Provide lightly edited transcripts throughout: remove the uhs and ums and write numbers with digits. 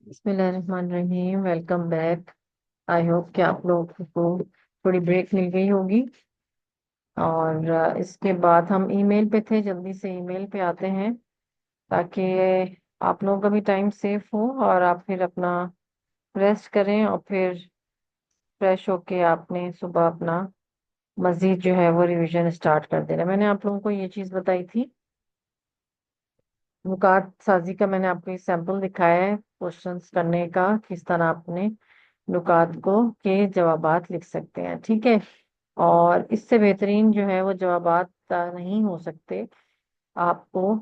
بسم اللہ الرحمن الرحیم، ویلکم بیک۔ آئی ہوپ کہ آپ لوگوں کو تھوڑی بریک مل گئی ہوگی۔ اور اس کے بعد ہم ای میل پہ تھے، جلدی سے ای میل پہ آتے ہیں تاکہ آپ لوگوں کا بھی ٹائم سیف ہو اور آپ پھر اپنا ریسٹ کریں اور پھر فریش ہو کے آپ نے صبح اپنا مزید جو ہے وہ ریویژن اسٹارٹ کر دینا۔ میں نے آپ لوگوں کو یہ چیز بتائی تھی، نکات سازی کا میں نے آپ کو یہ سیمپل دکھایا ہے کوشچنس کرنے کا، کس طرح آپ نے نکات کو کے جوابات لکھ سکتے ہیں، ٹھیک ہے۔ اور اس سے بہترین جو ہے وہ جوابات نہیں ہو سکتے۔ آپ کو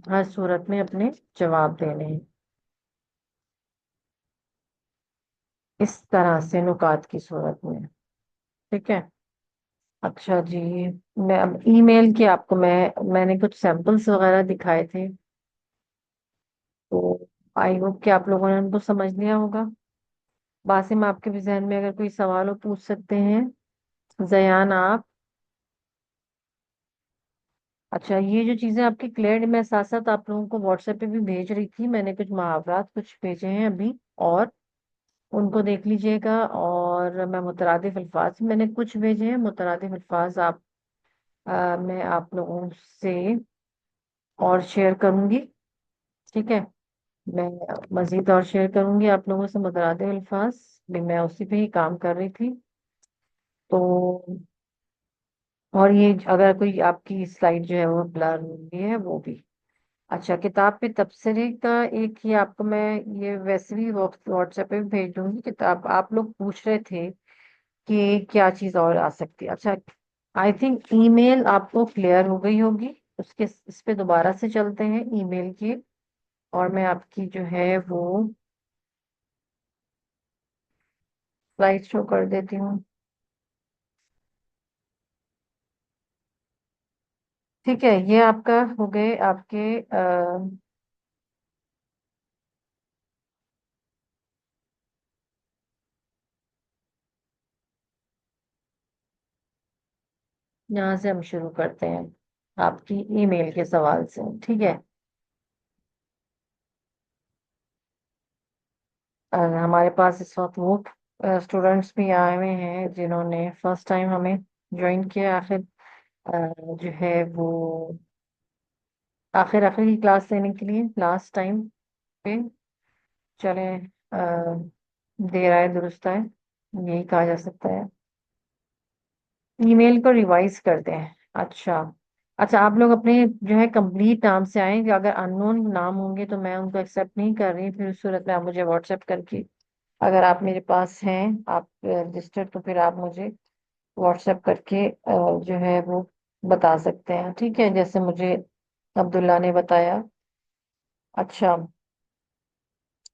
ہر صورت میں اپنے جواب دینے ہیں اس طرح سے نکات کی صورت میں، ٹھیک ہے۔ اچھا جی، میں اب ای میل کے آپ کو میں نے کچھ سیمپلس وغیرہ دکھائے تھے، تو آئی ہوپ کہ آپ لوگوں نے ان کو سمجھ لیا ہوگا۔ باسم، آپ کے بھی ذہن میں اگر کوئی سوال ہو پوچھ سکتے ہیں۔ زیان آپ، اچھا یہ جو چیزیں آپ کی کلیئر، میں ساتھ ساتھ آپ لوگوں کو واٹس ایپ پہ بھی بھیج رہی تھی، میں نے کچھ محاورات کچھ بھیجے ہیں ابھی، اور ان کو دیکھ لیجئے گا۔ اور میں مترادف الفاظ میں نے کچھ بھیجے ہیں، مترادف الفاظ میں آپ لوگوں سے اور شیئر کروں گی، ٹھیک ہے۔ میں مزید اور شیئر کروں گی آپ لوگوں سے مترادف الفاظ بھی، میں اسی پہ ہی کام کر رہی تھی تو۔ اور یہ اگر کوئی آپ کی سلائڈ جو ہے وہ بلر ہوئی ہے وہ بھی، اچھا کتاب پہ تبصرے کا ایک ہی آپ کو میں یہ ویسے بھی واٹس ایپ پہ بھی بھیج دوں گی کتاب۔ آپ لوگ پوچھ رہے تھے کہ کیا چیز اور آ سکتی ہے، اچھا آئی تھنک ای میل آپ کو کلیئر ہو گئی ہوگی، اس پہ دوبارہ سے چلتے ہیں ای میل کی، اور میں آپ کی جو ہے وہ سلائڈ شو کر دیتی ہوں، ٹھیک ہے۔ یہ آپ کا ہو گئے آپ کے یہاں سے ہم شروع کرتے ہیں آپ کی ای میل کے سوال سے، ٹھیک ہے۔ ہمارے پاس اس وقت وہ اسٹوڈینٹس بھی آئے ہوئے ہیں جنہوں نے فرسٹ ٹائم ہمیں جوائن کیا، آخر جو ہے وہ آخر کی کلاس لینے کے لیے لاسٹ ٹائم پہ چلیں، دیر آئے درست آئے، یہی کہا جا سکتا ہے۔ ای میل کو ریوائز کرتے ہیں، اچھا اچھا آپ لوگ اپنے جو ہے کمپلیٹ نام سے آئیں کہ اگر ان نون نام ہوں گے تو میں ان کو ایکسیپٹ نہیں کر رہی، پھر اس صورت میں آپ مجھے واٹس ایپ کر کے، اگر آپ میرے پاس ہیں آپ رجسٹرڈ، تو پھر آپ مجھے واٹس ایپ کر کے جو ہے وہ بتا سکتے ہیں، ٹھیک ہے، جیسے مجھے عبداللہ نے بتایا۔ اچھا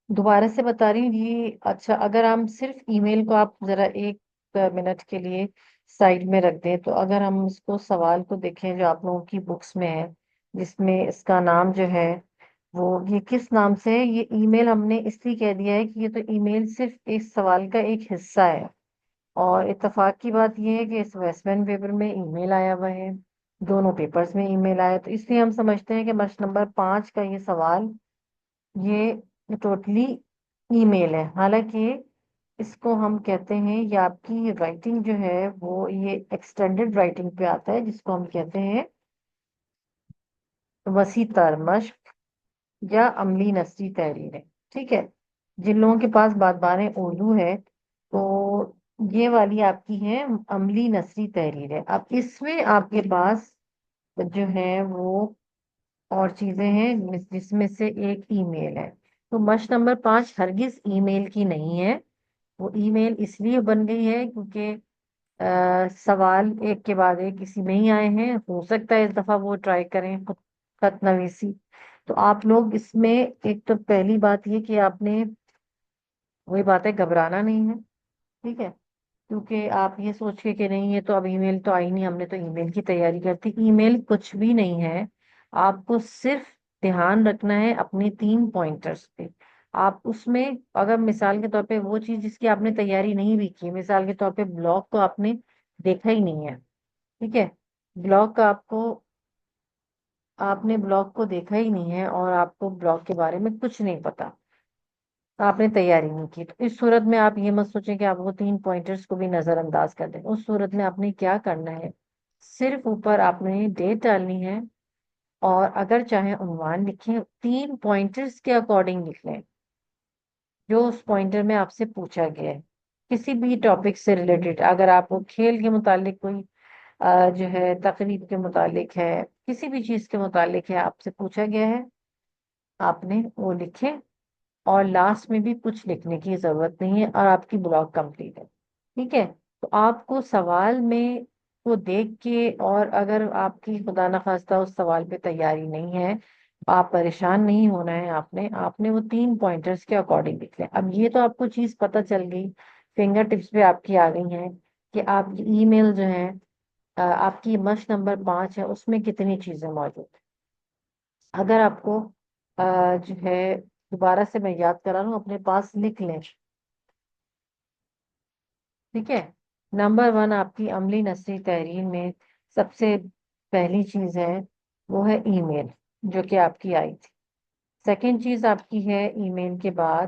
دوبارہ سے بتا رہی ہوں یہ، اچھا اگر ہم صرف ای میل کو آپ ذرا ایک منٹ کے لیے سائڈ میں رکھ دیں، تو اگر ہم اس کو سوال کو دیکھیں جو آپ لوگوں کی بکس میں ہے، جس میں اس کا نام جو ہے وہ یہ کس نام سے ہے، یہ ای میل ہم نے اس لیے کہہ دیا ہے کہ یہ تو ای میل صرف اس سوال کا ایک حصہ ہے، اور اتفاق کی بات یہ ہے کہ اس ویسٹمن پیپر میں ای میل آیا ہوا ہے، دونوں پیپرز میں ای میل آیا، تو اس لیے ہم سمجھتے ہیں کہ مشق نمبر 5 کا یہ سوال یہ ٹوٹلی ای میل ہے، حالانکہ اس کو ہم کہتے ہیں، یا آپ کی رائٹنگ جو ہے وہ یہ ایکسٹینڈڈ رائٹنگ پہ آتا ہے، جس کو ہم کہتے ہیں وسیع تر مشق یا عملی نثری تحریریں، ٹھیک ہے۔ جن لوگوں کے پاس بات باریں اردو ہے تو یہ والی آپ کی ہے عملی نثری تحریریں، اب اس میں آپ کے پاس جو ہے وہ اور چیزیں ہیں جس میں سے ایک ای میل ہے، تو مشق نمبر 5 ہرگز ای میل کی نہیں ہے، وہ ای میل اس لیے بن گئی ہے کیونکہ سوال ایک کے بعد ایک اسی میں ہی آئے ہیں، ہو سکتا ہے اس دفعہ وہ ٹرائی کریں خود خط نویسی، تو آپ لوگ اس میں ایک تو پہلی بات یہ کہ آپ نے وہی بات ہے گھبرانا نہیں ہے، ٹھیک ہے، کیونکہ آپ یہ سوچ کے کہ نہیں یہ تو اب ای میل تو آئی نہیں، ہم نے تو ای میل کی تیاری کرتی، ای میل کچھ بھی نہیں ہے، آپ کو صرف دھیان رکھنا ہے اپنی 3 پوائنٹرز پہ۔ آپ اس میں اگر مثال کے طور پہ وہ چیز جس کی آپ نے تیاری نہیں بھی کی، مثال کے طور پہ بلاگ کو آپ نے دیکھا ہی نہیں ہے، ٹھیک ہے، بلاگ کا آپ کو آپ نے بلاگ کو دیکھا ہی نہیں ہے اور آپ کو بلاگ کے بارے میں کچھ نہیں پتا، آپ نے تیاری نہیں کی، تو اس صورت میں آپ یہ مت سوچیں کہ آپ وہ 3 پوائنٹرز کو بھی نظر انداز کر دیں۔ اس صورت میں آپ نے کیا کرنا ہے، صرف اوپر آپ نے ڈیٹ ڈالنی ہے، اور اگر چاہیں عنوان لکھیں، 3 پوائنٹرز کے اکارڈنگ لکھ لیں جو اس پوائنٹر میں آپ سے پوچھا گیا ہے، کسی بھی ٹاپک سے ریلیٹڈ۔ اگر آپ کو کھیل کے متعلق کوئی جو ہے تقریب کے متعلق ہے، کسی بھی چیز کے متعلق ہے آپ سے پوچھا گیا ہے، آپ نے وہ لکھے، اور لاسٹ میں بھی کچھ لکھنے کی ضرورت نہیں ہے، اور آپ کی بلاگ کمپلیٹ ہے۔ ٹھیک ہے؟ تو آپ کو سوال میں کو دیکھ کے، اور اگر آپ کی خدا نخواستہ اس سوال پہ تیاری نہیں ہے، آپ پریشان نہیں ہونا ہے، آپ نے وہ 3 پوائنٹرز کے اکارڈنگ لکھ لیں۔ اب یہ تو آپ کو چیز پتہ چل گئی، فنگر ٹپس پہ آپ کی آ گئی ہیں کہ آپ کی ای میل جو ہے، آپ کی مشق نمبر 5 ہے، اس میں کتنی چیزیں موجود ہیں۔ اگر آپ کو جو ہے دوبارہ سے میں یاد کرا لوں، اپنے پاس لکھ لیں۔ ٹھیک ہے؟ نمبر 1 آپ کی عملی نثری تحریر میں سب سے پہلی چیز ہے، وہ ہے ای میل، جو کہ آپ کی آئی تھی۔ سیکنڈ چیز آپ کی ہے ای میل کے بعد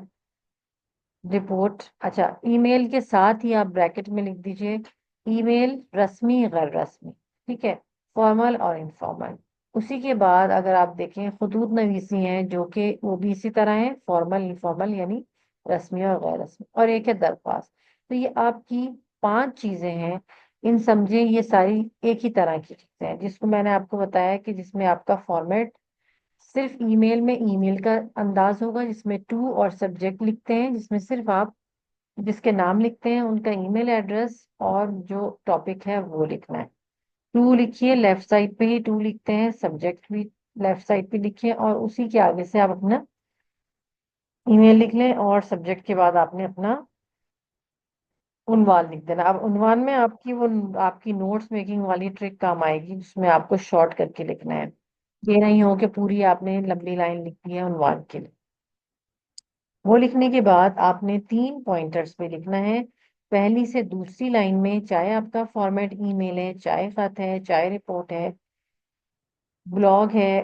رپورٹ۔ اچھا، ای میل کے ساتھ ہی آپ بریکٹ میں لکھ دیجئے ای میل رسمی غیر رسمی، ٹھیک ہے، فارمل اور انفارمل۔ اسی کے بعد اگر آپ دیکھیں خطوط نویسی ہیں، جو کہ وہ بھی اسی طرح ہیں، فارمل انفارمل یعنی رسمی اور غیر رسمی، اور ایک ہے درخواست۔ تو یہ آپ کی 5 چیزیں ہیں، ان سمجھیں یہ ساری ایک ہی طرح کی چیزیں ہیں، جس کو میں نے آپ کو بتایا کہ جس میں آپ کا فارمیٹ صرف ای میل میں ای میل کا انداز ہوگا، جس میں ٹو اور سبجیکٹ لکھتے ہیں، جس میں صرف آپ جس کے نام لکھتے ہیں ان کا ای میل ایڈریس اور جو ٹاپک ہے وہ لکھنا ہے۔ ٹو لکھیے، لیفٹ سائڈ پہ ہی ٹو لکھتے ہیں، سبجیکٹ بھی لیفٹ سائڈ پہ لکھیے، اور اسی کے آگے سے آپ اپنا ای میل لکھ لیں، اور سبجیکٹ کے بعد آپ نے اپنا عنوان لکھ دینا۔ اب عنوان میں آپ کی وہ آپ کی نوٹس میکنگ والی ٹرک کام آئے گی، جس میں آپ کو شارٹ کر کے لکھنا ہے، یہ نہیں ہو کہ پوری آپ نے لمبی لائن لکھ دی ہے عنوان کے لیے۔ وہ لکھنے کے بعد آپ نے 3 پوائنٹرز پہ لکھنا ہے، پہلی سے دوسری لائن میں، چاہے آپ کا فارمیٹ ای میل ہے، چاہے خط ہے، چاہے رپورٹ ہے، بلاگ ہے،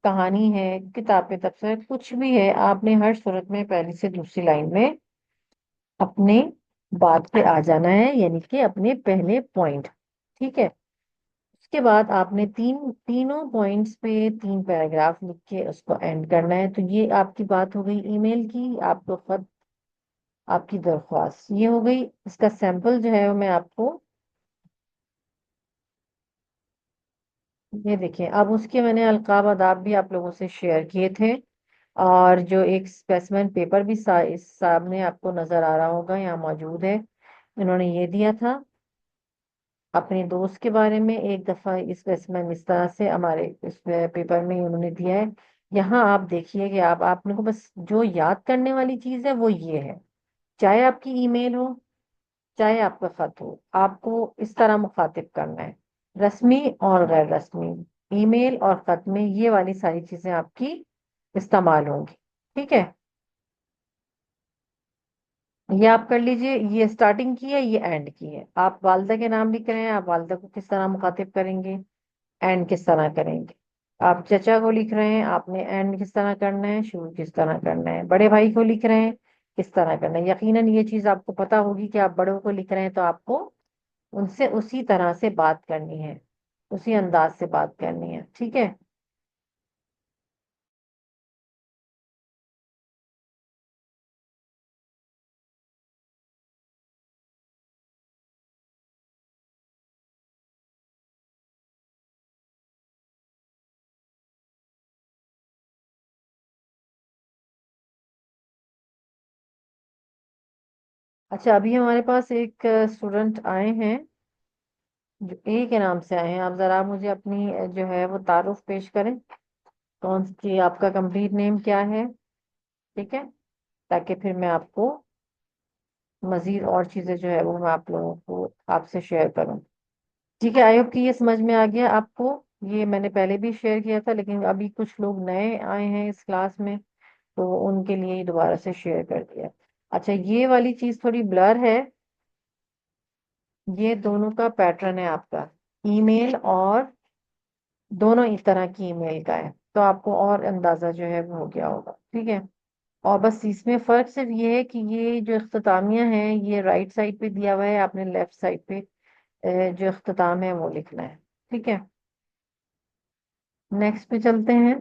کہانی ہے، کتاب تبصرہ، کچھ بھی ہے، آپ نے ہر صورت میں پہلی سے دوسری لائن میں اپنے بات پہ آ جانا ہے، یعنی کہ اپنے پہلے پوائنٹ۔ ٹھیک ہے؟ اس کے بعد آپ نے تینوں پوائنٹس پہ 3 پیراگراف لکھ کے اس کو اینڈ کرنا ہے۔ تو یہ آپ کی بات ہو گئی ای میل کی، آپ کو خط، آپ کی درخواست یہ ہو گئی۔ اس کا سیمپل جو ہے وہ میں آپ کو یہ دیکھیں، اب اس کے میں نے القاب آداب بھی آپ لوگوں سے شیئر کیے تھے، اور جو ایک اسپیسمن پیپر بھی اس سامنے آپ کو نظر آ رہا ہوگا یہاں موجود ہے، انہوں نے یہ دیا تھا اپنے دوست کے بارے میں۔ ایک دفعہ اسپیسمن اس طرح سے ہمارے اس پیپر میں انہوں نے دیا ہے۔ یہاں آپ دیکھیے کہ آپ نے کو بس جو یاد کرنے والی چیز ہے وہ یہ ہے، چاہے آپ کی ای میل ہو، چاہے آپ کا خط ہو، آپ کو اس طرح مخاطب کرنا ہے، رسمی اور غیر رسمی، ای میل اور خط میں یہ والی ساری چیزیں آپ کی استعمال ہوں گی۔ ٹھیک ہے؟ یہ آپ کر لیجئے، یہ سٹارٹنگ کی ہے، یہ اینڈ کی ہے۔ آپ والدہ کے نام لکھ رہے ہیں، آپ والدہ کو کس طرح مخاطب کریں گے، اینڈ کس طرح کریں گے۔ آپ چچا کو لکھ رہے ہیں، آپ نے اینڈ کس طرح کرنا ہے، شروع کس طرح کرنا ہے۔ بڑے بھائی کو لکھ رہے ہیں، کس طرح کرنا ہے۔ یقیناً یہ چیز آپ کو پتا ہوگی کہ آپ بڑوں کو لکھ رہے ہیں تو آپ کو ان سے اسی طرح سے بات کرنی ہے، اسی انداز سے بات کرنی ہے۔ ٹھیک ہے؟ اچھا، ابھی ہمارے پاس ایک اسٹوڈنٹ آئے ہیں جو اے کے نام سے آئے ہیں، آپ ذرا مجھے اپنی جو ہے وہ تعارف پیش کریں، کون سی آپ کا کمپلیٹ نیم کیا ہے؟ ٹھیک ہے، تاکہ پھر میں آپ کو مزید اور چیزیں جو ہے وہ میں آپ لوگوں کو آپ سے شیئر کروں۔ ٹھیک ہے، آئی ہوپ کہ یہ سمجھ میں آ گیا آپ کو۔ یہ میں نے پہلے بھی شیئر کیا تھا، لیکن ابھی کچھ لوگ نئے آئے ہیں اس کلاس میں، تو ان کے لیے دوبارہ سے شیئر کر دیا۔ اچھا، یہ والی چیز تھوڑی بلر ہے، یہ دونوں کا پیٹرن ہے آپ کا، ای میل اور دونوں اس طرح کی ای میل کا ہے، تو آپ کو اور اندازہ جو ہے وہ ہو گیا ہوگا، ٹھیک ہے۔ اور بس اس میں فرق صرف یہ ہے کہ یہ جو اختتامیہ ہیں یہ رائٹ سائڈ پہ دیا ہوا ہے، آپ نے لیفٹ سائڈ پہ جو اختتام ہے وہ لکھنا ہے، ٹھیک ہے۔ نیکسٹ پہ چلتے ہیں۔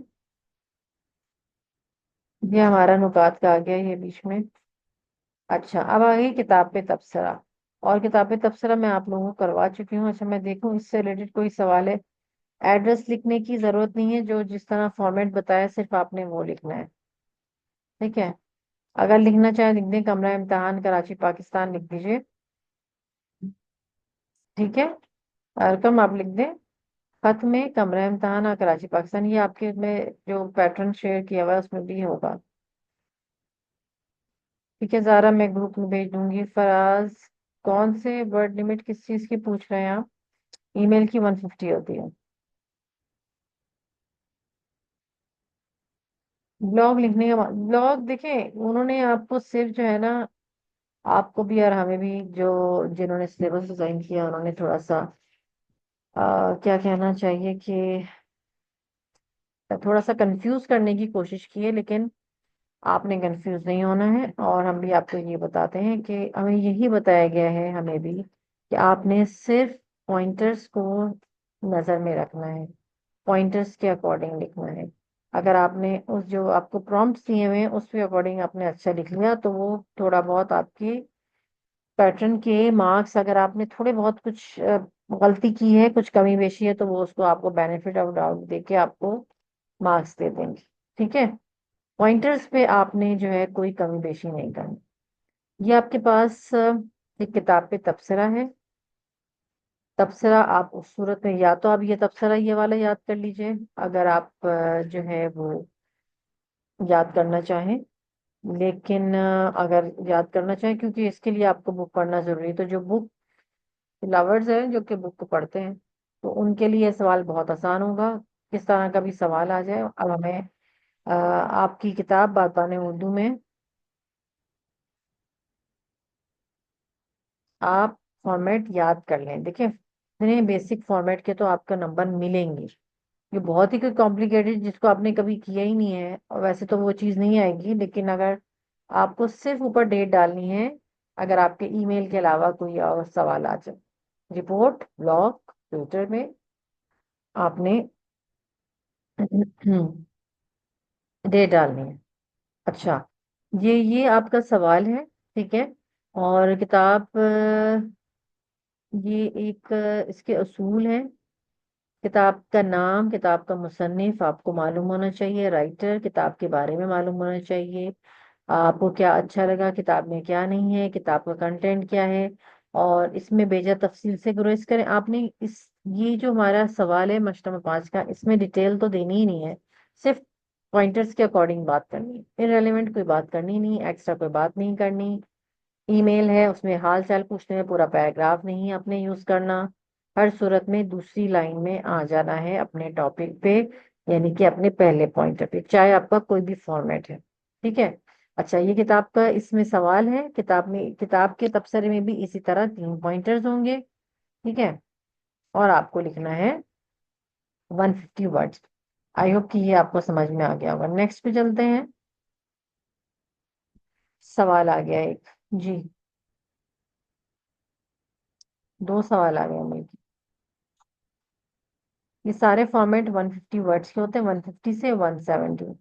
یہ ہمارا نکات کا آ گیا یہ بیچ میں۔ اچھا، اب آ گئی کتاب پہ تبصرہ، اور کتاب پہ تبصرہ میں آپ لوگوں کو کروا چکی ہوں۔ اچھا، میں دیکھوں اس سے ریلیٹڈ کوئی سوال ہے؟ ایڈریس لکھنے کی ضرورت نہیں ہے، جو جس طرح فارمیٹ بتایا صرف آپ نے وہ لکھنا ہے، ٹھیک ہے۔ اگر لکھنا چاہیں لکھ دیں، کمرہ امتحان کراچی پاکستان لکھ دیجیے، ٹھیک ہے۔ رقم آپ لکھ دیں، خط میں کمرہ امتحان کراچی پاکستان، یہ آپ کے میں جو پیٹرن شیئر کیا ہوا ہے اس میں بھی ہوگا، ٹھیک ہے۔ زارا میں گروپ میں بھیج دوں گی۔ فراز، کون سے ورڈ لمٹ کس چیز کی پوچھ رہے ہیں آپ؟ ای میل کی 150 ہوتی ہے۔ بلاگ لکھنے کا بلاگ دیکھیں، انہوں نے آپ کو صرف جو ہے نا، آپ کو بھی اور ہمیں بھی، جو جنہوں نے سلیبس ڈیزائن کیا انہوں نے تھوڑا سا کیا کہنا چاہیے کہ تھوڑا سا کنفیوز کرنے کی کوشش کی ہے، لیکن آپ نے کنفیوز نہیں ہونا ہے، اور ہم بھی آپ کو یہ بتاتے ہیں کہ ہمیں یہی بتایا گیا ہے ہمیں بھی کہ آپ نے صرف پوائنٹرز کو نظر میں رکھنا ہے، پوائنٹرز کے اکارڈنگ لکھنا ہے۔ اگر آپ نے اس جو آپ کو پرومپٹس دیے ہوئے ہیں اس کے اکارڈنگ آپ نے اچھا لکھ لیا تو وہ تھوڑا بہت آپ کی پیٹرن کے مارکس، اگر آپ نے تھوڑے بہت کچھ غلطی کی ہے، کچھ کمی بیشی ہے، تو وہ اس کو آپ کو بینیفٹ آف ڈاؤٹ دے کے آپ کو مارکس دے دیں گے، ٹھیک ہے۔ پوائنٹرز پہ آپ نے جو ہے کوئی کمی بیشی نہیں کرنی۔ یہ آپ کے پاس ایک کتاب پہ تبصرہ ہے۔ تبصرہ آپ اس صورت میں یا تو آپ یہ تبصرہ یہ والا یاد کر لیجئے، اگر آپ جو ہے وہ یاد کرنا چاہیں، لیکن اگر یاد کرنا چاہیں کیونکہ اس کے لیے آپ کو بک پڑھنا ضروری ہے، تو جو بک لورز ہیں جو کہ بک کو پڑھتے ہیں تو ان کے لیے یہ سوال بہت آسان ہوگا، کس طرح کا بھی سوال آ جائے۔ اب ہمیں آپ کی کتاب بادبان اردو میں آپ فارمیٹ یاد کر لیں، دیکھیں اتنے بیسک فارمیٹ کے تو آپ کا نمبر ملیں گے، یہ بہت ہی کوئی کمپلیکیٹڈ جس کو آپ نے کبھی کیا ہی نہیں ہے اور ویسے تو وہ چیز نہیں آئے گی، لیکن اگر آپ کو صرف اوپر ڈیٹ ڈالنی ہے، اگر آپ کے ای میل کے علاوہ کوئی اور سوال آ جائے، رپورٹ بلاگ ٹویٹر میں آپ نے ڈیٹ ڈالنی ہے۔ اچھا، یہ آپ کا سوال ہے، ٹھیک ہے۔ اور کتاب یہ ایک اس کے اصول ہیں، کتاب کا نام، کتاب کا مصنف آپ کو معلوم ہونا چاہیے، رائٹر، کتاب کے بارے میں معلوم ہونا چاہیے، آپ کو کیا اچھا لگا کتاب میں، کیا نہیں ہے، کتاب کا کنٹینٹ کیا ہے، اور اس میں بیجا تفصیل سے گریز کریں۔ آپ نے یہ جو ہمارا سوال ہے مشتمل 5 کا، اس میں ڈیٹیل تو دینی ہی نہیں ہے، صرف پوائنٹرز کے اکارڈنگ بات کرنی ہے، ارریلیونٹ کوئی بات کرنی نہیں، ایکسٹرا کوئی بات نہیں کرنی۔ ای میل ہے اس میں حال چال پوچھنے میں پورا پیراگراف نہیں آپ نے یوز کرنا، ہر صورت میں دوسری لائن میں آ جانا ہے اپنے ٹاپک پہ، یعنی کہ اپنے پہلے پوائنٹر پہ، چاہے آپ کا کوئی بھی فارمیٹ ہے، ٹھیک ہے۔ اچھا، یہ کتاب کا اس میں سوال ہے، کتاب میں کتاب کے تبصرے میں بھی اسی طرح 3 پوائنٹرز ہوں گے، ٹھیک ہے، اور آپ کو لکھنا ہے 150 ورڈز۔ آئی ہوپ کہ یہ آپ کو سمجھ میں آ گیا ہوگا۔ نیکسٹ پہ چلتے ہیں۔ سوال آ گیا ایک، جی 2 سوال آ گئے میرے۔ یہ سارے فارمیٹ 150 ورڈز کے ہوتے ہیں، 150 سے 170۔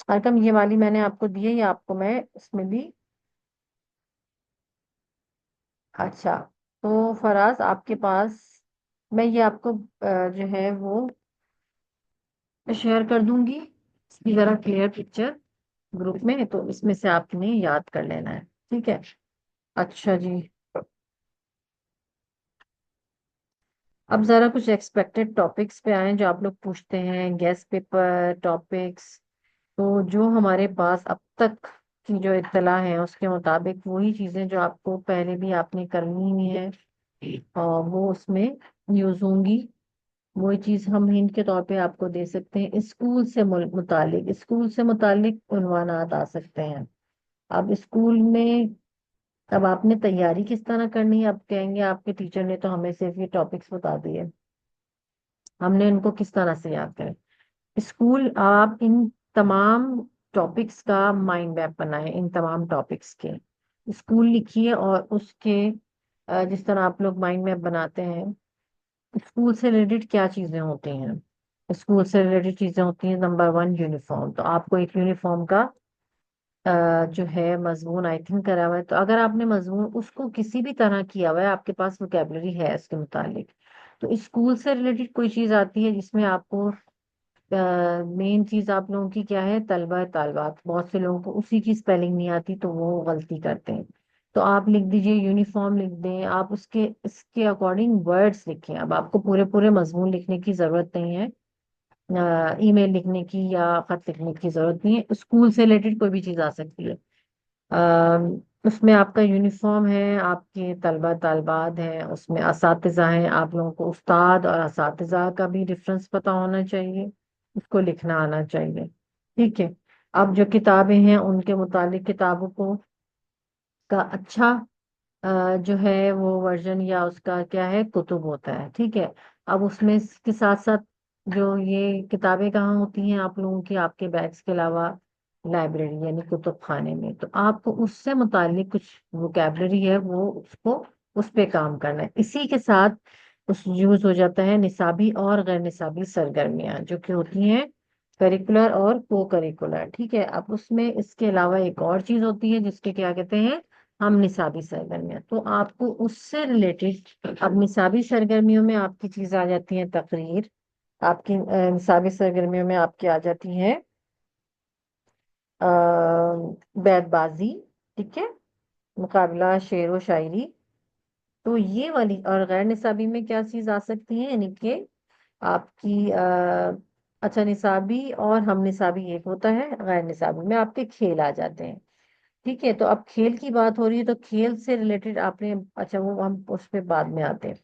ارکم یہ والی میں نے آپ کو دی ہے، یہ آپ کو میں اس میں بھی۔ اچھا، تو فراز آپ کے پاس میں یہ آپ کو جو ہے وہ شیئر کر دوں گی اس کی ذرا کلیئر پکچر گروپ میں، تو اس میں سے آپ نے یاد کر لینا ہے، ٹھیک ہے۔ اچھا جی، اب ذرا کچھ ایکسپیکٹڈ ٹاپکس پہ آئیں جو آپ لوگ پوچھتے ہیں، گیس پیپر ٹاپکس، تو جو ہمارے پاس اب تک کی جو اطلاع ہے اس کے مطابق وہی چیزیں جو آپ کو پہلے بھی آپ نے کرنی ہوئی ہے اور وہ اس میں یوز ہوں گی، وہی چیز ہم ہنٹ کے طور پہ آپ کو دے سکتے ہیں۔ اسکول سے متعلق عنوانات آ سکتے ہیں۔ اب اسکول میں اب آپ نے تیاری کس طرح کرنی ہے؟ اب کہیں گے آپ کے ٹیچر نے تو ہمیں صرف یہ ٹاپکس بتا دیے، ہم نے ان کو کس طرح سے یاد کریں؟ اسکول آپ ان تمام ٹاپکس کا مائنڈ میپ بنائیں، ان تمام ٹاپکس کے اسکول لکھیے، اور اس کے جس طرح آپ لوگ مائنڈ میپ بناتے ہیں، اسکول سے ریلیٹڈ کیا چیزیں ہوتی ہیں؟ اسکول سے ریلیٹڈ چیزیں ہوتی ہیں، نمبر ون یونیفارم، تو آپ کو ایک یونیفارم کا جو ہے مضمون آئی تھنک کرا ہوا ہے، تو اگر آپ نے مضمون اس کو کسی بھی طرح کیا ہوا ہے، آپ کے پاس ووکیبلری ہے اس کے متعلق، تو اسکول سے ریلیٹڈ کوئی چیز آتی ہے جس میں آپ کو مین چیز آپ لوگوں کی کیا ہے؟ طلبہ طالبات، بہت سے لوگوں کو اسی کی اسپیلنگ نہیں آتی تو وہ غلطی کرتے ہیں، تو آپ لکھ دیجئے یونیفارم لکھ دیں، آپ اس کے اکارڈنگ ورڈز لکھیں، اب آپ کو پورے پورے مضمون لکھنے کی ضرورت نہیں ہے، ای میل لکھنے کی یا خط لکھنے کی ضرورت نہیں ہے، اسکول سے ریلیٹڈ کوئی بھی چیز آ سکتی ہے، اس میں آپ کا یونیفارم ہے، آپ کے طلبہ طالبات ہیں، اس میں اساتذہ ہیں، آپ لوگوں کو استاد اور اساتذہ کا بھی ڈفرنس پتا ہونا چاہیے، اس کو لکھنا آنا چاہیے، ٹھیک ہے؟ اب جو کتابیں ہیں ان کے متعلق کتابوں کو کا اچھا جو ہے وہ ورژن یا اس کا کیا ہے کتب ہوتا ہے، ٹھیک ہے؟ اب اس میں اس کے ساتھ ساتھ جو یہ کتابیں کہاں ہوتی ہیں آپ لوگوں کی؟ آپ کے بیگس کے علاوہ لائبریری یعنی کتب خانے میں، تو آپ کو اس سے متعلق کچھ ووکیبلری ہے وہ اس کو اس پہ کام کرنا ہے، اسی کے ساتھ اس یوز ہو جاتا ہے نصابی اور غیر نصابی سرگرمیاں جو کہ ہوتی ہیں کریکولر اور کو کریکولر، ٹھیک ہے؟ اب اس میں اس کے علاوہ ایک اور چیز ہوتی ہے جس کے کیا کہتے ہیں ہم نصابی سرگرمیاں، تو آپ کو اس سے ریلیٹڈ اب نصابی سرگرمیوں میں آپ کی چیز آ جاتی ہیں تقریر، آپ کی نصابی سرگرمیوں میں آپ کی آ جاتی ہے بیت بازی، ٹھیک ہے، مقابلہ شعر و شاعری، تو یہ والی، اور غیر نصابی میں کیا چیز آ سکتی ہے؟ یعنی کہ آپ کی اچھا نصابی اور ہم نصابی ایک ہوتا ہے، غیر نصابی میں آپ کے کھیل آ جاتے ہیں، ٹھیک ہے؟ تو اب کھیل کی بات ہو رہی ہے تو کھیل سے ریلیٹڈ آپ نے اچھا وہ ہم اس پہ بعد میں آتے ہیں،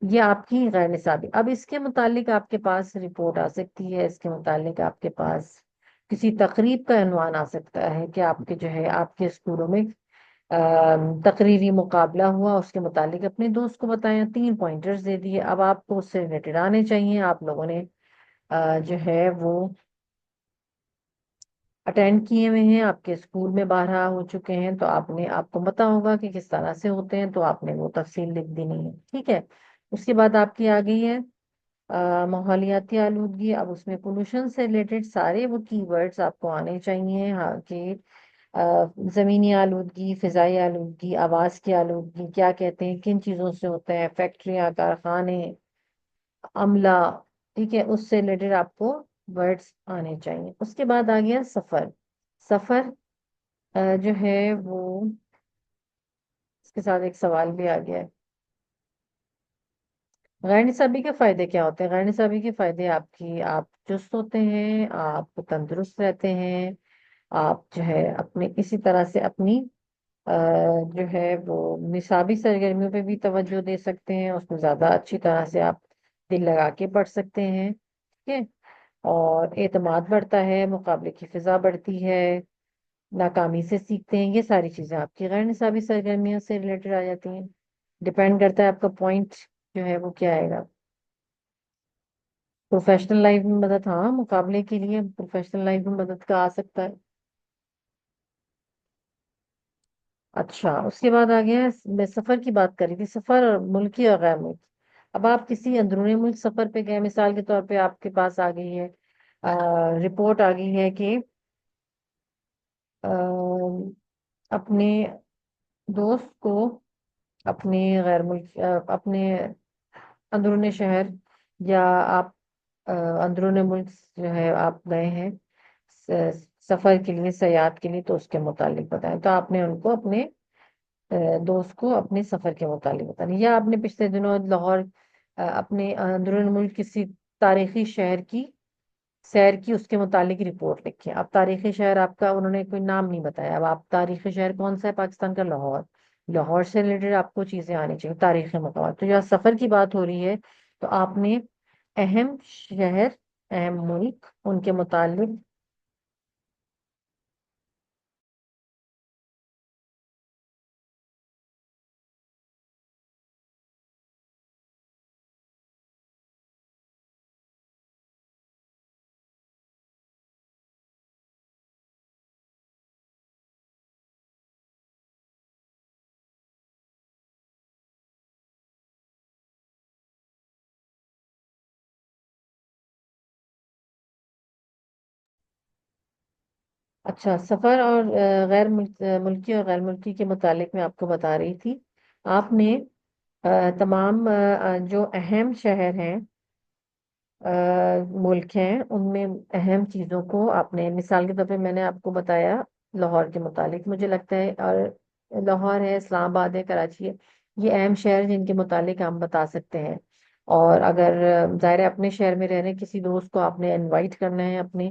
یہ آپ کی غیر نصابی، اب اس کے متعلق آپ کے پاس رپورٹ آ سکتی ہے، اس کے متعلق آپ کے پاس کسی تقریب کا عنوان آ سکتا ہے کہ آپ کے جو ہے آپ کے اسکولوں میں تقریری مقابلہ ہوا، اس کے متعلق اپنے دوست کو بتایا، 3 پوائنٹرز دے دیے، اب آپ کو اس سے ریلیٹڈ آنے چاہیے، آپ لوگوں نے جو ہے وہ اٹینڈ کیے ہوئے ہیں، آپ کے اسکول میں بارہا ہو چکے ہیں، تو آپ کو پتا ہوگا کہ کس طرح سے ہوتے ہیں، تو آپ نے وہ تفصیل لکھ دینی ہے، ٹھیک ہے؟ اس کے بعد آپ کی آ گئی ہے ماحولیاتی آلودگی، اب اس میں پولوشن سے ریلیٹڈ سارے وہ کی ورڈز آپ کو آنے چاہیے، ہاں کہ زمینی آلودگی، فضائی آلودگی، آواز کی آلودگی کیا کہتے ہیں، کن چیزوں سے ہوتے ہیں، فیکٹریاں، کارخانے، عملہ، ٹھیک ہے؟ اس سے ریلیٹڈ آپ کو ورڈز آنے چاہیے۔ اس کے بعد آ گیا سفر، سفر جو ہے وہ اس کے ساتھ ایک سوال بھی آ گیا ہے، غیر نصابی کے فائدے کیا ہوتے ہیں؟ غیر نصابی کے فائدے آپ چست ہوتے ہیں، آپ تندرست رہتے ہیں، آپ جو ہے اپنے کسی طرح سے اپنی جو ہے وہ نصابی سرگرمیوں پہ بھی توجہ دے سکتے ہیں، اس میں زیادہ اچھی طرح سے آپ دل لگا کے پڑھ سکتے ہیں، ٹھیک ہے؟ اور اعتماد بڑھتا ہے، مقابلے کی فضا بڑھتی ہے، ناکامی سے سیکھتے ہیں، یہ ساری چیزیں آپ کی غیر نصابی سرگرمیوں سے ریلیٹڈ آ جاتی ہیں، ڈپینڈ کرتا ہے آپ کا پوائنٹ جو ہے وہ کیا آئے گا۔ پروفیشنل لائف میں مدد، ہاں مقابلے کے لیے پروفیشنل لائف میں مدد کا آ سکتا ہے۔ اچھا اس کے بعد آ گیا ہے، میں سفر کی بات کر رہی تھی، سفر اور ملکی اور غیر ملکی، اب آپ کسی اندرونی ملک سفر پہ گئے، مثال کے طور پہ آپ کے پاس آ گئی ہے رپورٹ آ گئی ہے کہ آ، اپنے دوست کو اپنے غیر ملک اپنے اندرون شہر یا آپ اندرون ملک جو ہے آپ گئے ہیں سفر کے لیے، سیاحت کے لیے، تو اس کے متعلق بتائیں، تو آپ نے ان کو اپنے دوست کو اپنے سفر کے متعلق بتانا، یا آپ نے پچھلے دنوں لاہور اپنے اندرون ملک کسی تاریخی شہر کی سیر کی، اس کے متعلق رپورٹ لکھی، اب تاریخی شہر آپ کا انہوں نے کوئی نام نہیں بتایا، اب آپ تاریخی شہر کون سا ہے پاکستان کا؟ لاہور، لاہور سے ریلیٹڈ آپ کو چیزیں آنی چاہیے، تاریخی مقامات، تو یا سفر کی بات ہو رہی ہے تو آپ نے اہم شہر، اہم ملک، ان کے متعلق اچھا، سفر اور ملکی اور غیر ملکی کے متعلق میں آپ کو بتا رہی تھی. آپ نے تمام جو اہم شہر ہیں، ملک ہیں، ان میں اہم چیزوں کو آپ نے، مثال کے طور پہ میں نے آپ کو بتایا لاہور کے متعلق مجھے لگتا ہے، اور لاہور ہے، اسلام آباد ہے، کراچی ہے، یہ اہم شہر جن کے متعلق ہم بتا سکتے ہیں. اور اگر ظاہر ہے اپنے شہر میں رہ رہے کسی دوست کو آپ نے انوائٹ کرنا ہے اپنے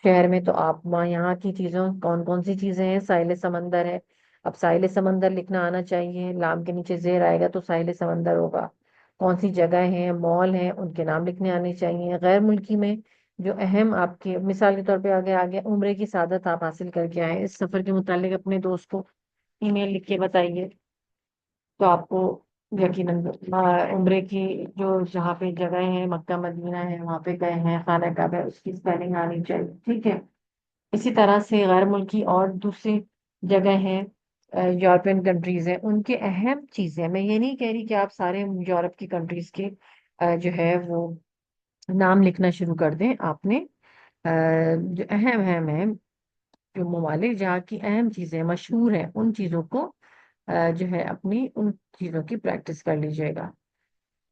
شہر میں، تو آپ وہاں یہاں کی چیزوں، کون کون سی چیزیں ہیں، ساحل سمندر ہے. اب ساحل سمندر لکھنا آنا چاہیے، لام کے نیچے زیر آئے گا تو ساحل سمندر ہوگا. کون سی جگہ ہیں، مال ہیں، ان کے نام لکھنے آنے چاہیے. غیر ملکی میں جو اہم آپ کے، مثال کے طور پہ آگے آگے عمرے کی سعادت آپ حاصل کر کے آئے، اس سفر کے متعلق اپنے دوست کو ای میل لکھ کے بتائیے، تو آپ کو یقیناً عمرے کی جو جہاں پہ جگہ ہے، مکہ مدینہ ہے، وہاں پہ گئے ہیں، خانہ کعبہ ہے، اس کی اسپیلنگ آنی چاہیے. ٹھیک ہے. اسی طرح سے غیر ملکی اور دوسری جگہ ہیں، یورپین کنٹریز ہیں، ان کے اہم چیزیں، میں یہ نہیں کہہ رہی کہ آپ سارے یورپ کی کنٹریز کے جو ہے وہ نام لکھنا شروع کر دیں. آپ نے جو اہم اہم ہیں، جو ممالک جہاں کی اہم چیزیں مشہور ہیں، ان چیزوں کو جو ہے اپنی ان چیزوں کی پریکٹس کر لیجیے گا.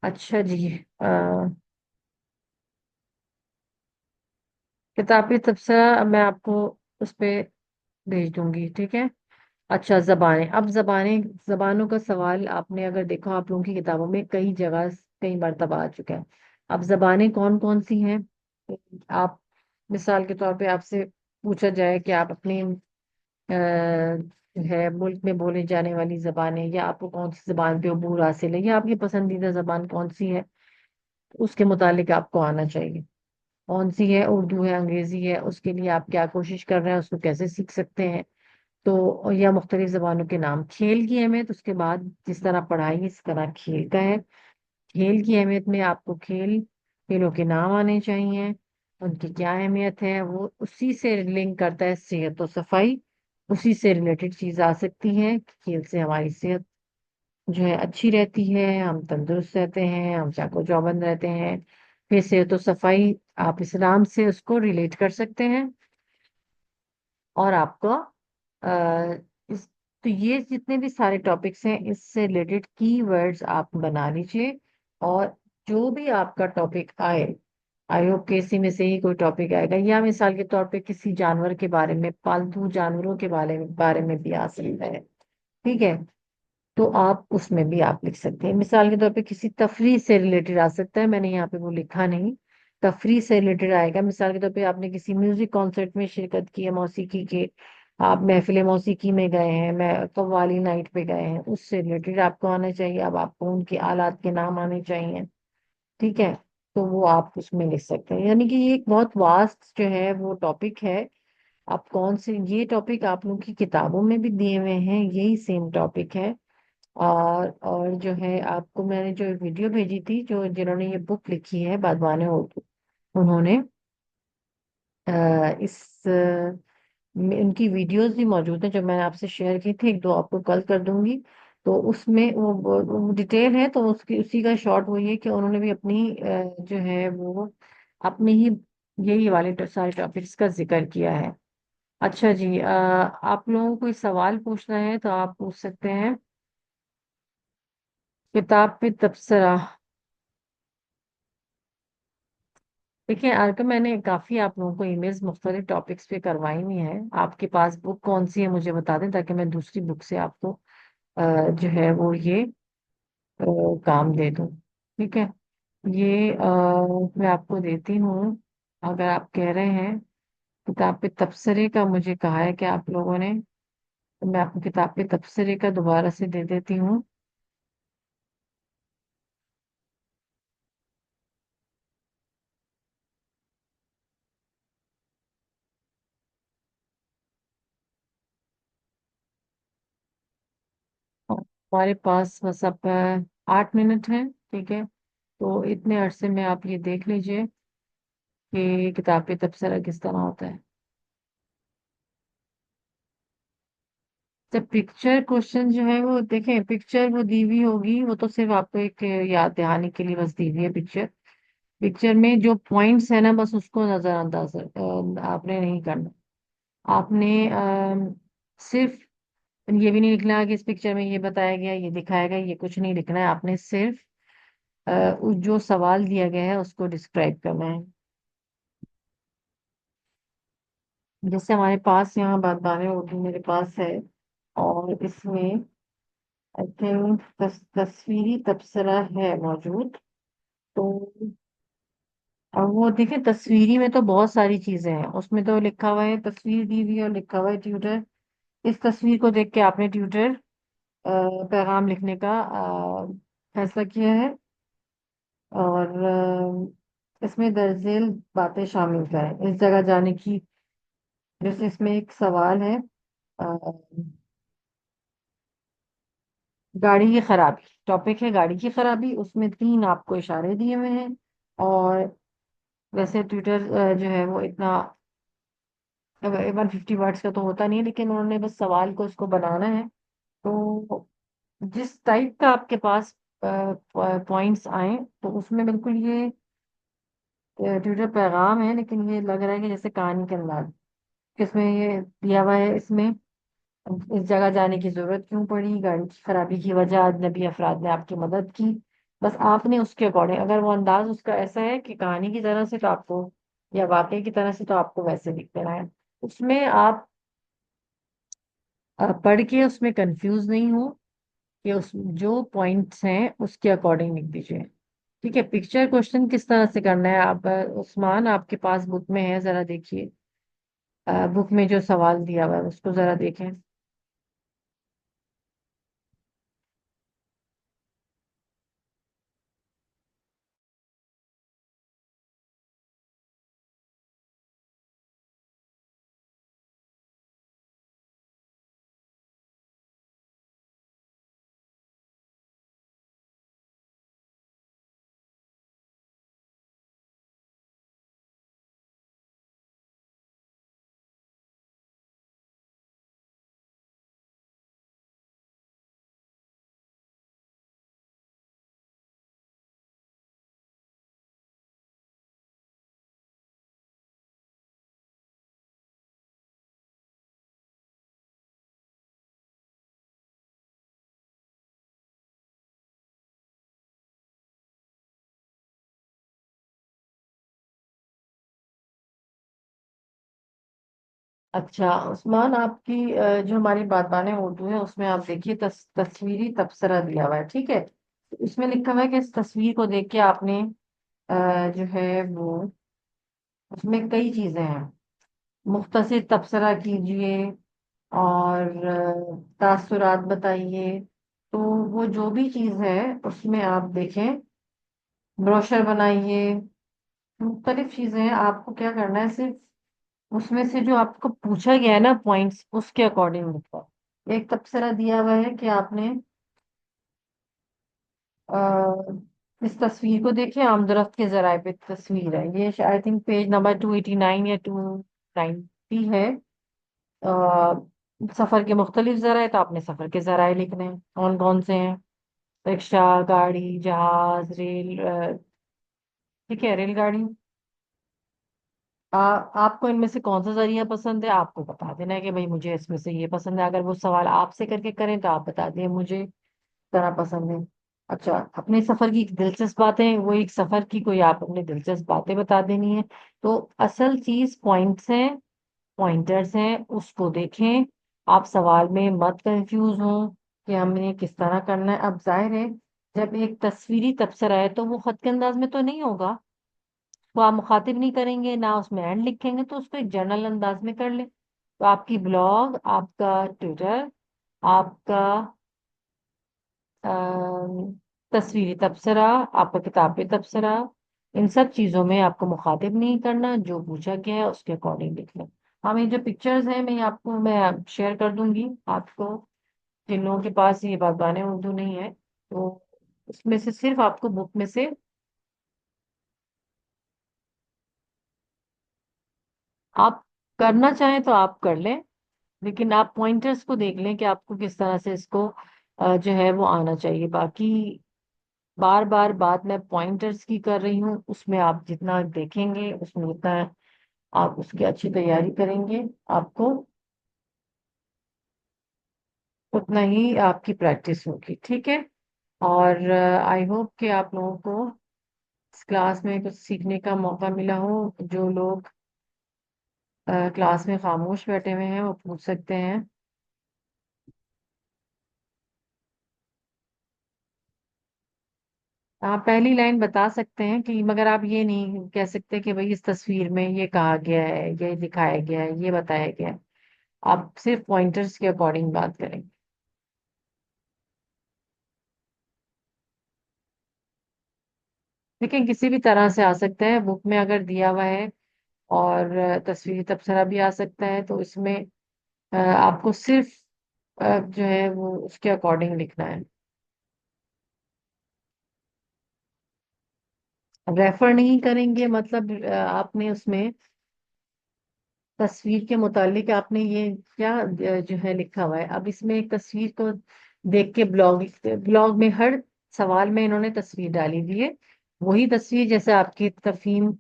اچھا جی. کتابی تبصرہ میں آپ کو اس پہ بھیج دوں گی. ٹھیک ہے. اچھا، زبانیں. اب زبانوں کا سوال آپ نے اگر دیکھا آپ لوگوں کی کتابوں میں کئی جگہ کئی مرتبہ آ چکا ہے. اب زبانیں کون کون سی ہیں؟ آپ، مثال کے طور پہ آپ سے پوچھا جائے کہ آپ اپنی جو ہے ملک میں بولے جانے والی زبانیں، یا آپ کو کون سی زبان پہ عبور حاصل ہے، یا آپ کی پسندیدہ زبان کون سی ہے، اس کے متعلق آپ کو آنا چاہیے. کون سی ہے، اردو ہے، انگریزی ہے، اس کے لیے آپ کیا کوشش کر رہے ہیں، اس کو کیسے سیکھ سکتے ہیں. تو یا مختلف زبانوں کے نام. کھیل کی اہمیت اس کے بعد، جس طرح پڑھائی اس طرح کھیل کا ہے. کھیل کی اہمیت میں آپ کو کھیلوں کے نام آنے چاہیے، ان کی کیا اہمیت ہے. وہ اسی سے لنک کرتا ہے صحت و صفائی، اسی سے ریلیٹڈ چیز آ سکتی ہے. کھیل سے ہماری صحت جو ہے اچھی رہتی ہے، ہم تندرست رہتے ہیں، ہم چاق و چوبند رہتے ہیں. پھر صحت و صفائی آپ اسلام سے اس کو ریلیٹ کر سکتے ہیں. اور آپ کو آ، اس تو یہ جتنے بھی سارے ٹاپکس ہیں، اس سے ریلیٹڈ کی ورڈز آپ بنا لیجیے. اور جو بھی آپ کا ٹاپک آئے، آئی ہوپ کہ اسی میں سے ہی کوئی ٹاپک آئے گا، یا مثال کے طور پہ کسی جانور کے بارے میں، پالتو جانوروں کے بارے میں بھی آ سکتا ہے. ٹھیک ہے. تو آپ اس میں بھی آپ لکھ سکتے ہیں. مثال کے طور پہ کسی تفریح سے ریلیٹڈ آ سکتا ہے، میں نے یہاں پہ وہ لکھا نہیں. تفریح سے ریلیٹڈ آئے گا. مثال کے طور پہ آپ نے کسی میوزک کانسرٹ میں شرکت کی ہے، موسیقی کے، آپ محفل موسیقی میں گئے ہیں، میں قوالی نائٹ پہ گئے ہیں، اس سے ریلیٹڈ آپ کو آنا چاہیے. اب آپ کو ان کے آلات کے نام آنے چاہیے. ٹھیک ہے. تو وہ آپ اس میں لکھ سکتے ہیں. یعنی کہ یہ ایک بہت واسٹ جو ہے وہ ٹاپک ہے. آپ کون سے، یہ ٹاپک آپ لوگوں کی کتابوں میں بھی دیے ہوئے ہیں، یہی سیم ٹاپک ہے. اور جو ہے آپ کو میں نے جو ویڈیو بھیجی تھی، جنہوں نے یہ بک لکھی ہے بادبان اردو، انہوں نے اس ان کی ویڈیوز بھی موجود ہیں جو میں نے آپ سے شیئر کی تھی. ایک دو آپ کو کل کر دوں گی. تو اس میں وہ ڈیٹیل ہے، تو اسی کا شارٹ وہ یہ کہ انہوں نے بھی اپنی جو ہے وہ اپنی ہی یہی والے سارے ٹاپکس کا ذکر کیا ہے. اچھا جی. آپ لوگوں کو کوئی سوال پوچھنا ہے تو آپ پوچھ سکتے ہیں. کتاب پہ تبصرہ. دیکھیں آرکا، میں نے کافی آپ لوگوں کو ای میلز مختلف ٹاپکس پہ کروائی ہوئی ہیں. آپ کے پاس بک کون سی ہے مجھے بتا دیں، تاکہ میں دوسری بک سے آپ کو جو ہے وہ یہ کام دے دوں. ٹھیک ہے. یہ میں آپ کو دیتی ہوں. اگر آپ کہہ رہے ہیں کتاب پہ تبصرے کا مجھے کہا ہے کہ آپ لوگوں نے، تو میں آپ کو کتاب پہ تبصرے کا دوبارہ سے دے دیتی ہوں. ہمارے پاس بس اب 8 منٹ ہیں. ٹھیک ہے. تو اتنے عرصے میں آپ یہ دیکھ لیجئے کہ کتاب پہ تبصرہ کس طرح ہوتا ہے. جب پکچر کوشچن جو ہے وہ دیکھیں، پکچر وہ دی ہوئی ہوگی، وہ تو صرف آپ کو ایک یاد دہانی کے لیے بس دی ہوئی ہے پکچر. پکچر میں جو پوائنٹس ہے نا، بس اس کو نظر انداز آپ نے نہیں کرنا. آپ نے صرف یہ بھی نہیں لکھنا کہ اس پکچر میں یہ بتایا گیا یہ دکھایا گیا، یہ کچھ نہیں لکھنا ہے، آپ نے صرف جو سوال دیا گیا ہے اس کو ڈسکرائب کرنا ہے. جیسے ہمارے پاس یہاں بات بانیں اردو میرے پاس ہے، اور اس میں آئی تھنک تصویری تبصرہ ہے موجود. تو اب وہ دیکھیں تصویری میں تو بہت ساری چیزیں ہیں، اس میں تو لکھا ہوا ہے تصویر دی ہوئی اور لکھا ہوا ہے ٹیوٹر. اس تصویر کو دیکھ کے آپ نے ٹیوٹر پیغام لکھنے کا فیصلہ کیا ہے، اور اس میں درج ذیل باتیں شامل کریں. اس جگہ جانے کی، جیسے اس میں ایک سوال ہے، آ، گاڑی کی خرابی، ٹاپک ہے گاڑی کی خرابی، اس میں تین آپ کو اشارے دیے ہوئے ہیں. اور ویسے ٹویٹر جو ہے وہ اتنا 150 ورڈس کا تو ہوتا نہیں ہے، لیکن انہوں نے بس سوال کو اس کو بنانا ہے. تو جس ٹائپ کا آپ کے پاس پوائنٹس آئیں تو اس میں بالکل یہ ٹویٹر پیغام ہے، لیکن یہ لگ رہا ہے کہ جیسے کہانی کے انداز. اس میں یہ دیا ہوا ہے، اس میں اس جگہ جانے کی ضرورت کیوں پڑی، گاڑی کی خرابی کی وجہ، اجنبی افراد نے آپ کی مدد کی. بس آپ نے اس کے اکارڈنگ، اگر وہ انداز اس کا ایسا ہے کہ کہانی کی طرح سے، تو آپ کو، یا واقعے کی طرح سے، تو آپ کو ویسے لکھ دینا ہے. اس میں آپ پڑھ کے اس میں کنفیوز نہیں ہو، کہ اس جو پوائنٹس ہیں اس کے اکارڈنگ لکھ دیجیے. ٹھیک ہے. پکچر کوشچن کس طرح سے کرنا ہے، آپ عثمان آپ کے پاس بک میں ہے، ذرا دیکھیے بک میں جو سوال دیا ہوا ہے اس کو ذرا دیکھیں. اچھا عثمان، آپ کی جو ہماری بات بانیں اردو ہے اس میں آپ دیکھیے تصویری تبصرہ دیا ہوا ہے. ٹھیک ہے. اس میں لکھا ہوا ہے کہ اس تصویر کو دیکھ کے آپ نے جو ہے وہ، اس میں کئی چیزیں ہیں. مختصر تبصرہ کیجئے، اور تاثرات بتائیے. تو وہ جو بھی چیز ہے اس میں آپ دیکھیں، بروشر بنائیے، مختلف چیزیں ہیں. آپ کو کیا کرنا ہے، صرف اس میں سے جو آپ کو پوچھا گیا ہے نا پوائنٹس، اس کے اکارڈنگ لکھو. ایک تبصرہ دیا ہوا ہے کہ آپ نے اس تصویر کو دیکھیں، عام درخت کے ذرائع پہ تصویر ہے. یہ آئی تھنک پیج نمبر 289 یا 290 ہے. سفر کے مختلف ذرائع، تو آپ نے سفر کے ذرائع لکھنے ہیں. کون کون سے ہیں؟ رکشا، گاڑی، جہاز، ریل. ٹھیک ہے، ریل گاڑی. آپ کو ان میں سے کون سا ذریعہ پسند ہے، آپ کو بتا دینا ہے کہ بھائی مجھے اس میں سے یہ پسند ہے. اگر وہ سوال آپ سے کر کے کریں تو آپ بتا دیں مجھے طرح پسند ہے. اچھا، اپنے سفر کی دلچسپ باتیں، وہ ایک سفر کی کوئی آپ اپنی دلچسپ باتیں بتا دینی ہے. تو اصل چیز پوائنٹس ہیں، پوائنٹرز ہیں، اس کو دیکھیں. آپ سوال میں مت کنفیوز ہوں کہ ہم نے کس طرح کرنا ہے. اب ظاہر ہے جب ایک تصویری تبصرہ ہے تو وہ خط کے انداز میں تو نہیں ہوگا، وہ آپ مخاطب نہیں کریں گے، نہ اس میں اینڈ لکھیں گے، تو اس کو ایک جنرل انداز میں کر لیں. تو آپ کی بلاگ، آپ کا ٹویٹر، آپ کا تصویری تبصرہ، آپ کا کتابی تبصرہ، ان سب چیزوں میں آپ کو مخاطب نہیں کرنا، جو پوچھا گیا ہے اس کے اکارڈنگ لکھ لیں. ہاں، یہ جو پکچرز ہیں میں آپ کو میں شیئر کر دوں گی آپ کو، جن لوگوں کے پاس یہ بادبانیں اردو نہیں ہے. تو اس میں سے صرف آپ کو بک میں سے، آپ کرنا چاہیں تو آپ کر لیں، لیکن آپ پوائنٹرز کو دیکھ لیں کہ آپ کو کس طرح سے اس کو جو ہے وہ آنا چاہیے. باقی بار بار بات میں پوائنٹرز کی کر رہی ہوں، اس میں آپ جتنا دیکھیں گے اس میں اتنا آپ اس کی اچھی تیاری کریں گے، آپ کو اتنا ہی آپ کی پریکٹس ہوگی، ٹھیک ہے؟ اور آئی ہوپ کہ آپ لوگوں کو اس کلاس میں کچھ سیکھنے کا موقع ملا ہو۔ جو لوگ کلاس میں خاموش بیٹھے ہوئے ہیں وہ پوچھ سکتے ہیں۔ آپ پہلی لائن بتا سکتے ہیں کہ، مگر آپ یہ نہیں کہہ سکتے کہ بھئی اس تصویر میں یہ کہا گیا ہے، یہ دکھایا گیا ہے، یہ بتایا گیا ہے۔ آپ صرف پوائنٹرز کے اکارڈنگ بات کریں۔ لیکن کسی بھی طرح سے آ سکتا ہے، بک میں اگر دیا ہوا ہے اور تصویری تبصرہ بھی آ سکتا ہے، تو اس میں آپ کو صرف جو ہے وہ اس کے اکارڈنگ لکھنا ہے۔ ریفر نہیں کریں گے مطلب آپ نے اس میں تصویر کے متعلق آپ نے یہ کیا جو ہے لکھا ہوا ہے؟ اب اس میں ایک تصویر کو دیکھ کے بلاگ میں ہر سوال میں انہوں نے تصویر ڈالی ہوئی ہے، وہی تصویر جیسے آپ کی تفہیم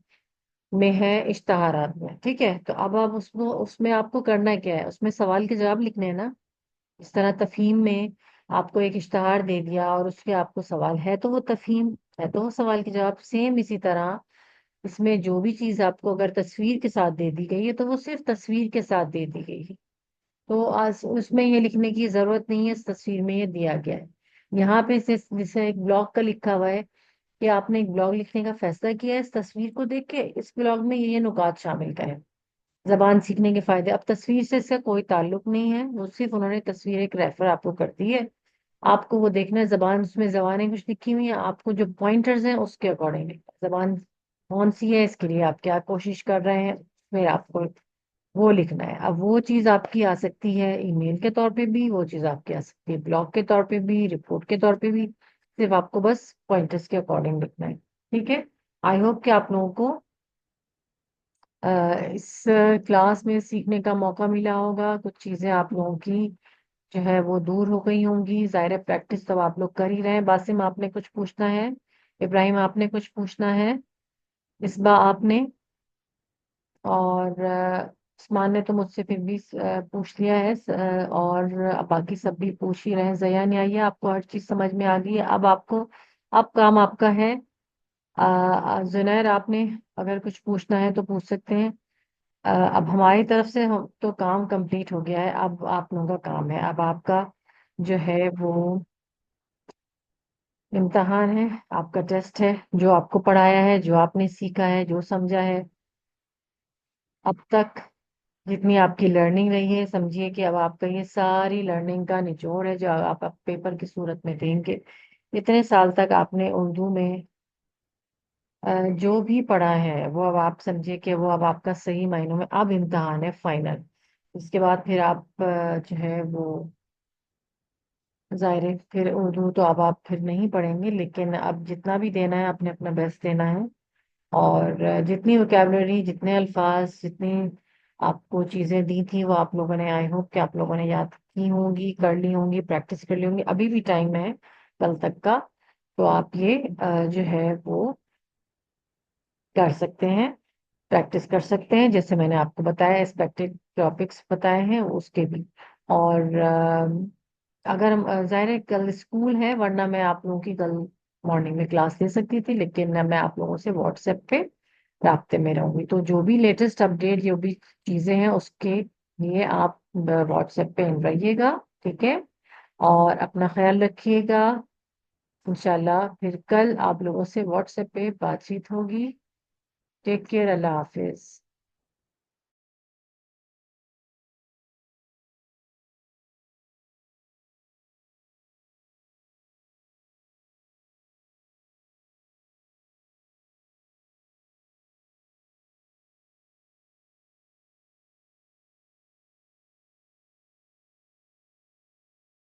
میں ہے، اشتہارات میں، ٹھیک ہے؟ تو اب آپ اس میں آپ کو کرنا کیا ہے؟ اس میں سوال کے جواب لکھنے ہیں نا۔ اس طرح تفہیم میں آپ کو ایک اشتہار دے دیا اور اس کے آپ کو سوال ہے، تو وہ تفہیم ہے، تو وہ سوال کے جواب سیم اسی طرح اس میں جو بھی چیز آپ کو اگر تصویر کے ساتھ دے دی گئی ہے تو وہ صرف تصویر کے ساتھ دے دی گئی ہے، تو آج اس میں یہ لکھنے کی ضرورت نہیں ہے، اس تصویر میں یہ دیا گیا ہے۔ یہاں پہ جیسے ایک بلاگ کا لکھا ہوا ہے کہ آپ نے ایک بلاگ لکھنے کا فیصلہ کیا ہے اس تصویر کو دیکھ کے، اس بلاگ میں یہ نکات شامل کریں۔ زبان سیکھنے کے فائدے، اب تصویر سے اس کا کوئی تعلق نہیں ہے، وہ صرف انہوں نے تصویر ایک ریفر آپ کو کر دی ہے، آپ کو وہ دیکھنا ہے۔ زبان، اس میں زبانیں کچھ لکھی ہوئی ہیں، آپ کو جو پوائنٹرز ہیں اس کے اکارڈنگ زبان کون سی ہے، اس کے لیے آپ کیا کوشش کر رہے ہیں، پھر آپ کو وہ لکھنا ہے۔ اب وہ چیز آپ کی آ سکتی ہے ای میل کے طور پہ بھی، وہ چیز آپ کی آ سکتی ہے بلاگ کے طور پہ بھی، رپورٹ کے طور پہ بھی، صرف آپ کو بس پوائنٹرز کے اکارڈنگ لکھنا ہے، ٹھیک ہے؟ آئی ہوپ کہ آپ لوگوں کو اس کلاس میں سیکھنے کا موقع ملا ہوگا، کچھ چیزیں آپ لوگوں کی جو ہے وہ دور ہو گئی ہوں گی، ظاہر پریکٹس تو آپ لوگ کر ہی رہے ہیں۔ باسم آپ نے کچھ پوچھنا ہے؟ ابراہیم آپ نے کچھ پوچھنا ہے؟ مصباح آپ نے؟ اور عثمان نے تو مجھ سے پھر بھی پوچھ لیا ہے، اور باقی سب بھی پوچھ ہی رہے ہیں۔ زیا نہیں آئی ہے، آپ کو ہر چیز سمجھ میں آ گئی ہے؟ اب آپ کو، اب کام آپ کا ہے۔ زنیر آپ نے اگر کچھ پوچھنا ہے تو پوچھ سکتے ہیں۔ اب ہماری طرف سے تو کام کمپلیٹ ہو گیا ہے، اب آپ لوگوں کا کام ہے، اب آپ کا جو ہے وہ امتحان ہے، آپ کا ٹیسٹ ہے۔ جو آپ کو پڑھایا ہے، جو آپ نے سیکھا ہے، جو سمجھا ہے اب تک، جتنی آپ کی لرننگ رہی ہے، سمجھیے کہ اب آپ کا یہ ساری لرننگ کا نچوڑ ہے جو آپ پیپر کی صورت میں دیں گے۔ اتنے سال تک آپ نے اردو میں جو بھی پڑھا ہے وہ اب آپ سمجھے کہ وہ اب آپ کا صحیح معنوں میں اب امتحان ہے فائنل۔ اس کے بعد پھر آپ جو ہے وہ ظاہر ہے پھر اردو تو اب آپ پھر نہیں پڑھیں گے، لیکن اب جتنا بھی دینا ہے آپ نے اپنا بیسٹ دینا ہے، اور جتنی وکیبلری، جتنے الفاظ، جتنی آپ کو چیزیں دی تھی وہ آپ لوگوں نے، آئی ہوپ کہ آپ لوگوں نے یاد کی ہوں گی، کر لی ہوں گی، پریکٹس کر لی ہوں گی۔ ابھی بھی ٹائم ہے کل تک کا، تو آپ یہ جو ہے وہ کر سکتے ہیں، پریکٹس کر سکتے ہیں، جیسے میں نے آپ کو بتایا ایکسپیکٹڈ ٹاپکس بتائے ہیں اس کے بھی۔ اور اگر ظاہر ہے کل اسکول ہے، ورنہ میں آپ لوگوں کی کل مارننگ میں کلاس لے سکتی تھی، لیکن میں آپ لوگوں سے واٹس ایپ پہ رابطے میں رہوں گی، تو جو بھی لیٹسٹ اپڈیٹ، جو بھی چیزیں ہیں اس کے لیے آپ واٹس ایپ پہ رہیے گا، ٹھیک ہے؟ اور اپنا خیال رکھیے گا، انشاءاللہ پھر کل آپ لوگوں سے واٹس ایپ پہ بات چیت ہوگی۔ ٹیک کیئر، اللہ حافظ۔